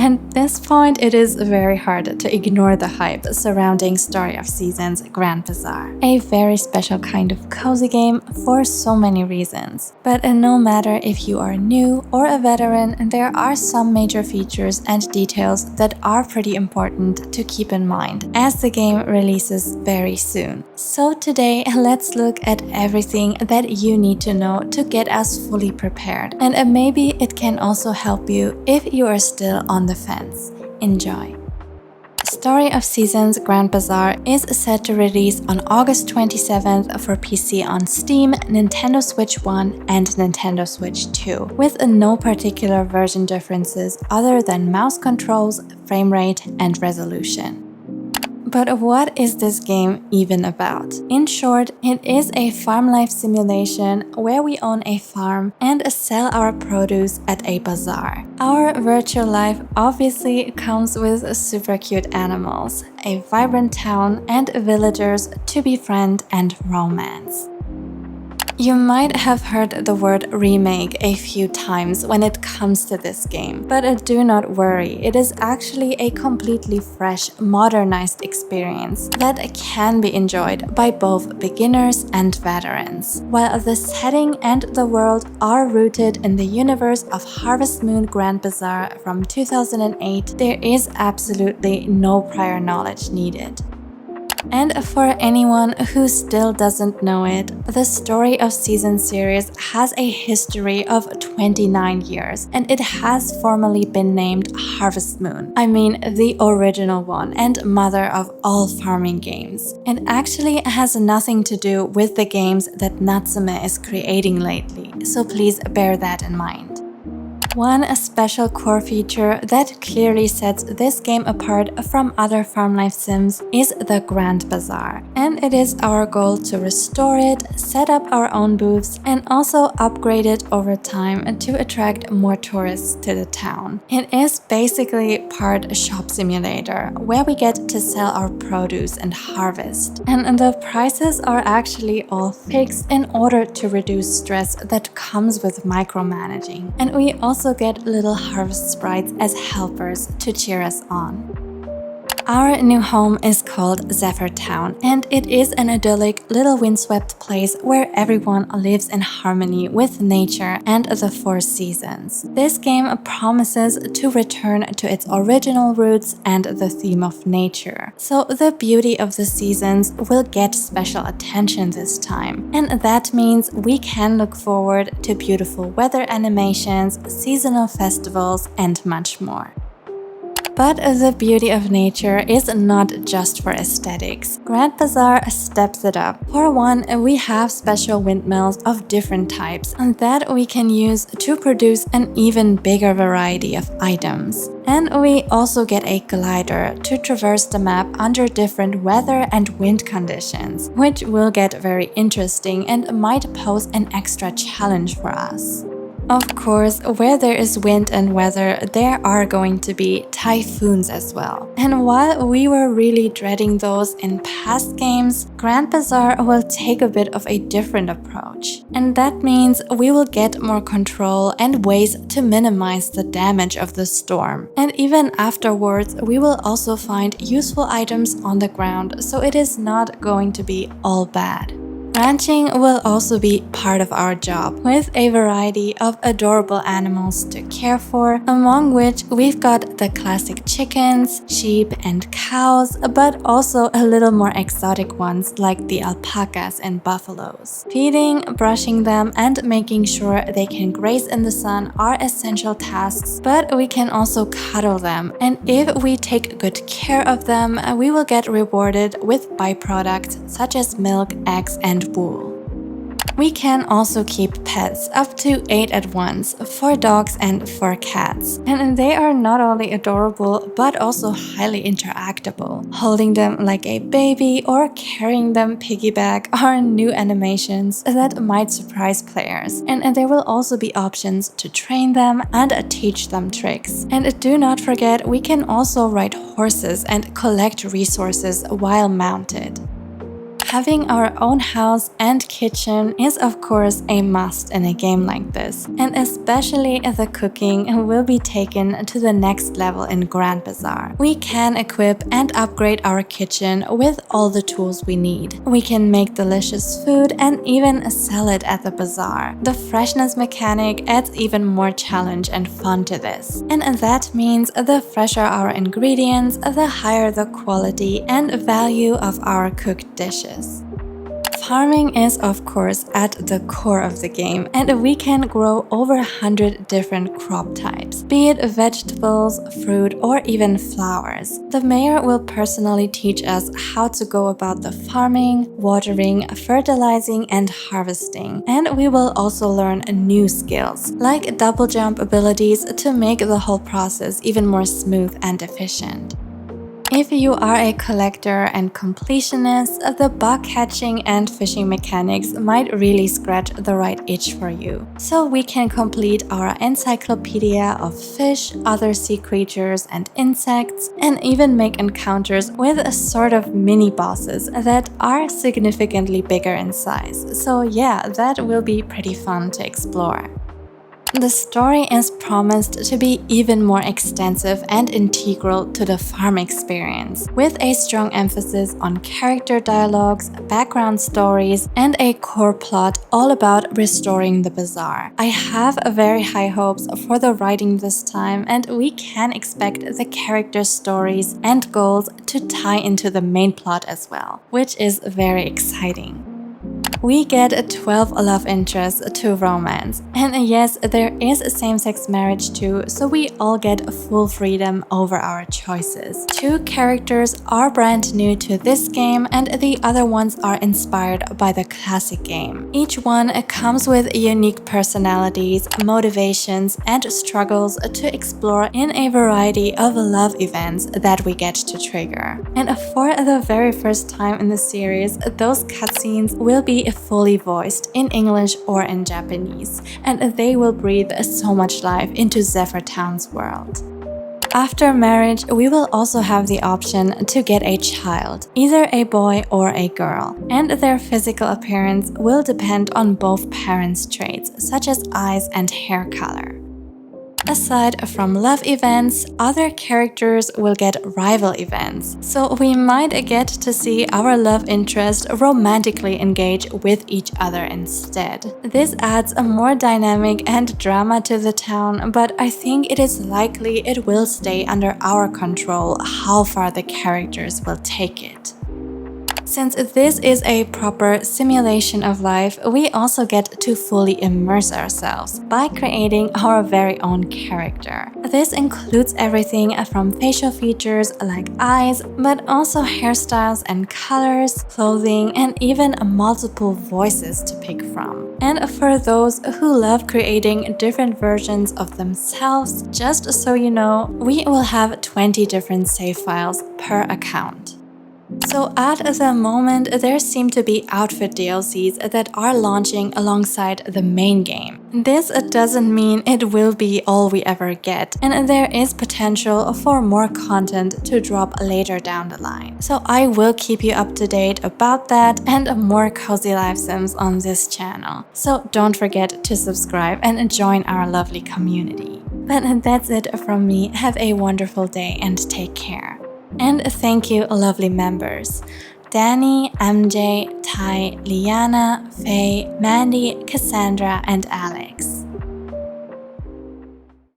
At this point, it is very hard to ignore the hype surrounding Story of Seasons Grand Bazaar. A very special kind of cozy game for so many reasons. But no matter if you are new or a veteran, there are some major features and details that are pretty important to keep in mind as the game releases very soon. So today, let's look at everything that you need to know to get us fully prepared. And maybe it can also help you if you are still on the fence. Enjoy! Story of Seasons Grand Bazaar is set to release on August 27th for PC on Steam, Nintendo Switch 1 and Nintendo Switch 2, with no particular version differences other than mouse controls, frame rate and resolution. But what is this game even about? In short, it is a farm life simulation where we own a farm and sell our produce at a bazaar. Our virtual life obviously comes with super cute animals, a vibrant town, and villagers to befriend and romance. You might have heard the word remake a few times when it comes to this game, but do not worry, it is actually a completely fresh, modernized experience that can be enjoyed by both beginners and veterans. While the setting and the world are rooted in the universe of Harvest Moon Grand Bazaar from 2008, there is absolutely no prior knowledge needed. And for anyone who still doesn't know it, the Story of Seasons series has a history of 29 years, and it has formally been named Harvest Moon. I mean, the original one and mother of all farming games. It actually has nothing to do with the games that Natsume is creating lately, so please bear that in mind. One special core feature that clearly sets this game apart from other farm life sims is the Grand Bazaar, and it is our goal to restore it, set up our own booths, and also upgrade it over time to attract more tourists to the town. It is basically part shop simulator, where we get to sell our produce and harvest. And the prices are actually all fixed in order to reduce stress that comes with micromanaging. And we also get little harvest sprites as helpers to cheer us on. Our new home is called Zephyr Town, and it is an idyllic little windswept place where everyone lives in harmony with nature and the four seasons. This game promises to return to its original roots and the theme of nature. So the beauty of the seasons will get special attention this time, and that means we can look forward to beautiful weather animations, seasonal festivals, and much more. But the beauty of nature is not just for aesthetics. Grand Bazaar steps it up. For one, we have special windmills of different types that we can use to produce an even bigger variety of items. And we also get a glider to traverse the map under different weather and wind conditions, which will get very interesting and might pose an extra challenge for us. Of course, where there is wind and weather, there are going to be typhoons as well. And while we were really dreading those in past games, Grand Bazaar will take a bit of a different approach. And that means we will get more control and ways to minimize the damage of the storm. And even afterwards, we will also find useful items on the ground, so it is not going to be all bad. Ranching will also be part of our job, with a variety of adorable animals to care for, among which we've got the classic chickens, sheep, and cows, but also a little more exotic ones like the alpacas and buffaloes. Feeding, brushing them, and making sure they can graze in the sun are essential tasks, but we can also cuddle them, and if we take good care of them, we will get rewarded with byproducts such as milk, eggs, and wool. We can also keep pets, up to 8 at once, for dogs and for cats. And they are not only adorable, but also highly interactable. Holding them like a baby or carrying them piggyback are new animations that might surprise players. And there will also be options to train them and teach them tricks. And do not forget, we can also ride horses and collect resources while mounted. Having our own house and kitchen is of course a must in a game like this, and especially the cooking will be taken to the next level in Grand Bazaar. We can equip and upgrade our kitchen with all the tools we need. We can make delicious food and even sell it at the bazaar. The freshness mechanic adds even more challenge and fun to this. And that means the fresher our ingredients, the higher the quality and value of our cooked dishes. Farming is of course at the core of the game, and we can grow over 100 different crop types, be it vegetables, fruit, or even flowers. The mayor will personally teach us how to go about the farming, watering, fertilizing, and harvesting. And we will also learn new skills, like double jump abilities to make the whole process even more smooth and efficient. If you are a collector and completionist, the bug catching and fishing mechanics might really scratch the right itch for you. So we can complete our encyclopedia of fish, other sea creatures and insects, and even make encounters with a sort of mini bosses that are significantly bigger in size. So yeah, that will be pretty fun to explore. The story is promised to be even more extensive and integral to the farm experience, with a strong emphasis on character dialogues, background stories, and a core plot all about restoring the bazaar. I have very high hopes for the writing this time, and we can expect the character stories and goals to tie into the main plot as well, which is very exciting. We get 12 love interests to romance. And yes, there is same-sex marriage too, so we all get full freedom over our choices. 2 characters are brand new to this game, and the other ones are inspired by the classic game. Each one comes with unique personalities, motivations, and struggles to explore in a variety of love events that we get to trigger. And for the very first time in the series, those cutscenes will be fully voiced in English or in Japanese, and they will breathe so much life into Zephyr Town's world. After marriage, we will also have the option to get a child, either a boy or a girl, and their physical appearance will depend on both parents' traits, such as eyes and hair color. Aside from love events, other characters will get rival events, so we might get to see our love interest romantically engage with each other instead. This adds a more dynamic and drama to the town, but I think it is likely it will stay under our control how far the characters will take it. Since this is a proper simulation of life, we also get to fully immerse ourselves by creating our very own character. This includes everything from facial features like eyes, but also hairstyles and colors, clothing, and even multiple voices to pick from. And for those who love creating different versions of themselves, just so you know, we will have 20 different save files per account. So at the moment, there seem to be outfit DLCs that are launching alongside the main game. This doesn't mean it will be all we ever get, and there is potential for more content to drop later down the line. So I will keep you up to date about that and more cozy life sims on this channel. So don't forget to subscribe and join our lovely community. But that's it from me. Have a wonderful day and take care. And thank you, lovely members. Danny, MJ, Ty, Liana, Faye, Mandy, Cassandra, and Alex.